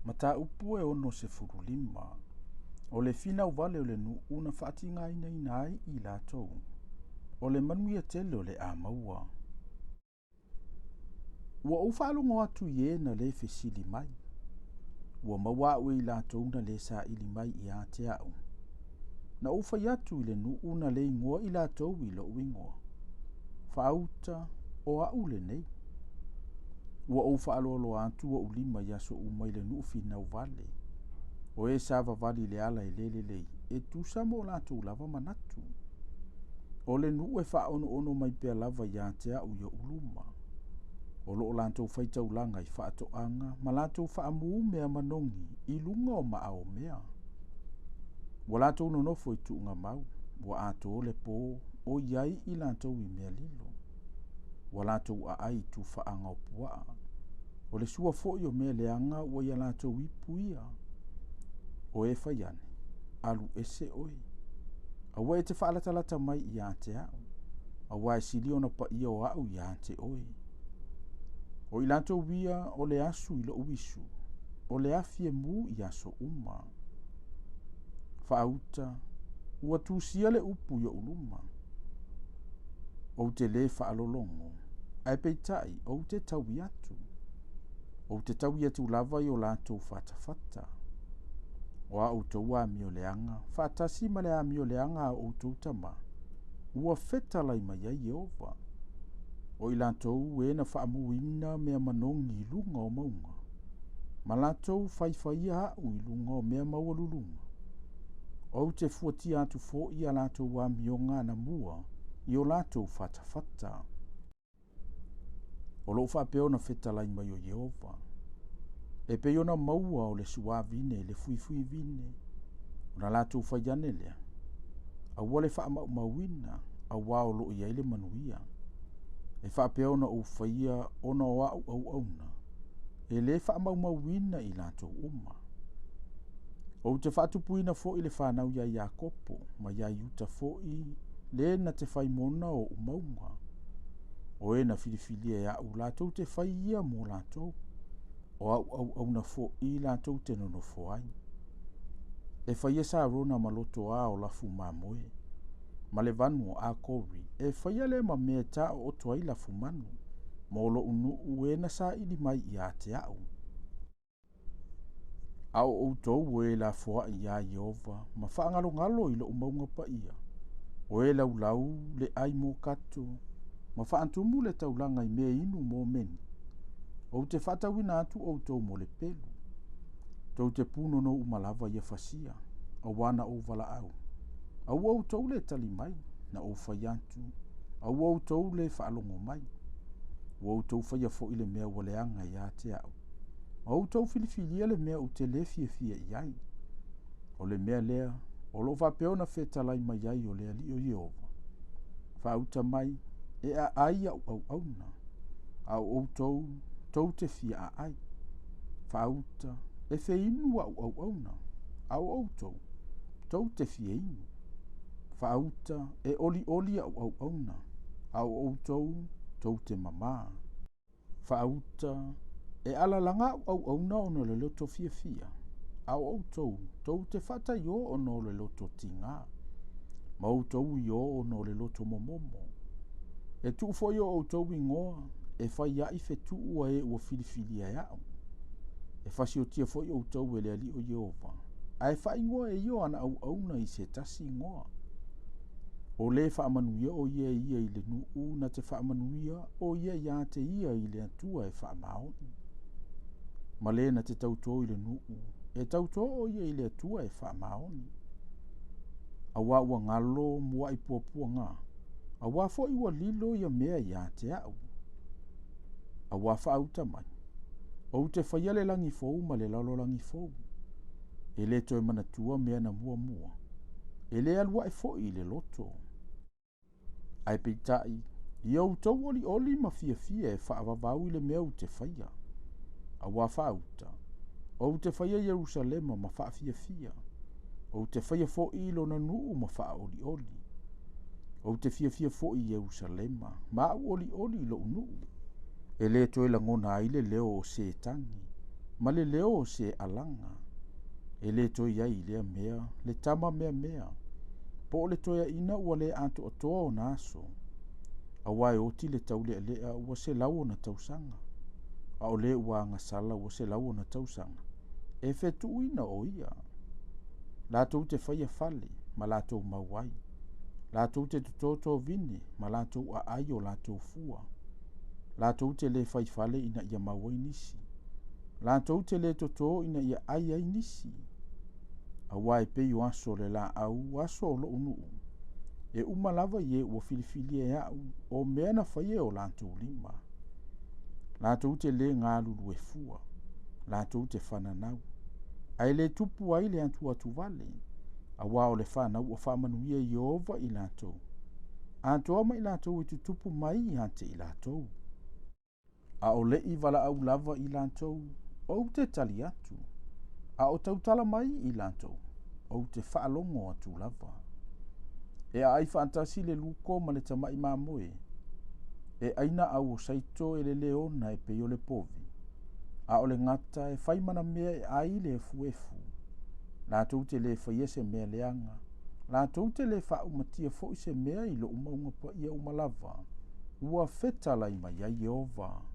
Mata upu e ono se furulima. O le fina u vale o le nu una whaati ngai nei nai I lātou. O le manuia tele o le a maua. Ua ufaalongo atu ye na le fesili mai. Ua maua ue I lātou na le sa ili mai I a te au. Na ufai atu I le nu una le ingoa I lātou I lo uingoa. Whaauta o au le nei. Ua ufaaloalo atu o ulima ia so umai le nu fina u vale. O e sa vavali le ala I lelelei. E tusa mo lātou lava manatu. O le nu e whaono ono mai pia lava ia te au ia uluma. O loo lātou whaitau langa I whaato anga, ma lātou whaamu mea manongi I lunga o maao mea. Wa lātou nonofo I tuunga mau, wa ato o le pō, o iai I lātou I mea lilo. Wa lātou a ai tu whaanga o puaa. O le sua foi o mea leanga, wa ia lātou I puia. O e whaiane, alu ese oi. A wa e te whaalatalata mai I a te au. A wa e siliona pa ia o au I a te oi. O I lātou via o le asu I lo uisu. O le afie mu I aso uma. Whaauta, ua tūsia le upu I uluma. O te le whaalolongo. Ai peitai, o te taui atu. O te taui atu lava I o lātou whatawhata. O a outou a mio leanga, whaatasi ma le a mio leanga a outou tama. Ua whetalai mai ai Jehova. O I lātou e na whaamuina mea manongi I lunga o maunga. Ma lātou whaiwhaia au I lunga o mea maualulunga. O te fuatia atu fo I a lātou a mionga na mua I o lātou whatawhata. O lo whapeo na whetalai mai o Jehova. E pe ona maua o le sua vine, le fui vine. O na lātou whaiane lea. A wale wha mauina, a wao lo I aile manuia. E whapeo na o whaia ona o au auna. E le wha mauina I lātou uma. O te whaatupuina fo I le whanau ia Iakopo, ma ia Iuta fo I le na te whaimona o umaunga. O e na filifilia ia u lātou te whaia mo lātou. O au na fo I lātou te nono fo ai. E whaia sa rona maloto a o lafu mamoe. Ma le vanu o a kori. E whaia le ma mea ta o toai lafu manu. Ma lo unu uena sa ili mai I a te au. Au o tou e la foa I a Jehova. Ma whaangalo ngalo I lo umaunga pa ia. O e lau le ai mo kato. Ma whaantumu le taulanga I mea inu mo meni. O te whatawina atu o tou mo le pelu. Tau te puno no umalava ia fasia. A wana o vala au. Au tou le tali mai. Na o whaiantu. Au tou le whaalongo mai. Au tou whaia fo I le mea waleanga I a te au. Au tou filifilia le mea u te le fia iai. O le mea lea. O lo whapeo na whetalai mai ai o lea li o Jehova. Whauta mai. E a ai au auna. Au tou te fia a ai. Whauta. E fe inu au auna. Au tou te fia inu. Whauta. E oli au auna. Au tou te mama. Whauta. E alalanga au auna ono le loto fia. Au tou te whata yo ono le loto tinga. Mau tou yo ono le loto momomo. E tu fo yo o tou ingoa. E whai ia I fetu ua e ua filifilia iau. E whasi o tia fo yo o tou e le ali o Jehova. A e whai ingoa e yo ana au na I se tasi ingoa. O le whaamanuia o ia I le nuu na te whaamanuia o ia te ia I le atua e whaamaoni. Ma le na te tauto I le nuu. E tauto o ia I le atua e whaamaoni. A wā ua ngalo mua I puapua ngā. A wā fo I ua lilo ia mea ia te au. A wā whaauta mai. O te whaiale langi fōu ma le lalo langi fōu. E le toi manatua mea na mua. E le alua e fo I le loto. Ai peitai. I au tau oli ma fia e whaavavau I le mea u te whaia. A wā whaauta. O te whaia Jerusalema ma wha fia. O te whaia fo I lo na nuu ma wha oli. O te fia fo I Jerusalema. Ma au oli lo nuu. E le toi langona aile leo o se tangi. ma le leo se alanga. E le toi ai lea mea, le tama mea. Po le toia ina ua le ato o toa o naso. A wae oti le tau lea ua se lau na tausanga. A o le ua ngasala ua se lau na tausanga. E fetu ina o ia. Latou te whaia fale, ma latou mauai. Latou te tutoto vini, ma latou a ai o latou fua. Latou te le whai fale ina ia mauai nisi. Latou te le toto ina ia ai nisi. A wae pe o aso le la au aso o lo unuu. E umalava ye ua filifili e au o mea na whaie o latou lima. Latou te le ngā lulu e fua. Latou te whananau. Ai le tupu ai le antu atu vale. A wao le whanau o whamanuia i ova i latou. Antoa ma i latou i tutupu mai i hante i latou. A o le i vala au lava i latou, o te tali atu. A o tautala mai i latou, o te whaalongo atu lava. E a ai whaantasi le luko ma le tamai mamoe. E aina au o saito e le leona e peo le povi. A o le ngata e whaimana mea e ai le fuefu. Latou te le whaiese mea leanga. Latou te le whaumatia fo i se mea i lo umaunga pa ia umalava. Ua fetala i mai ai Jehova.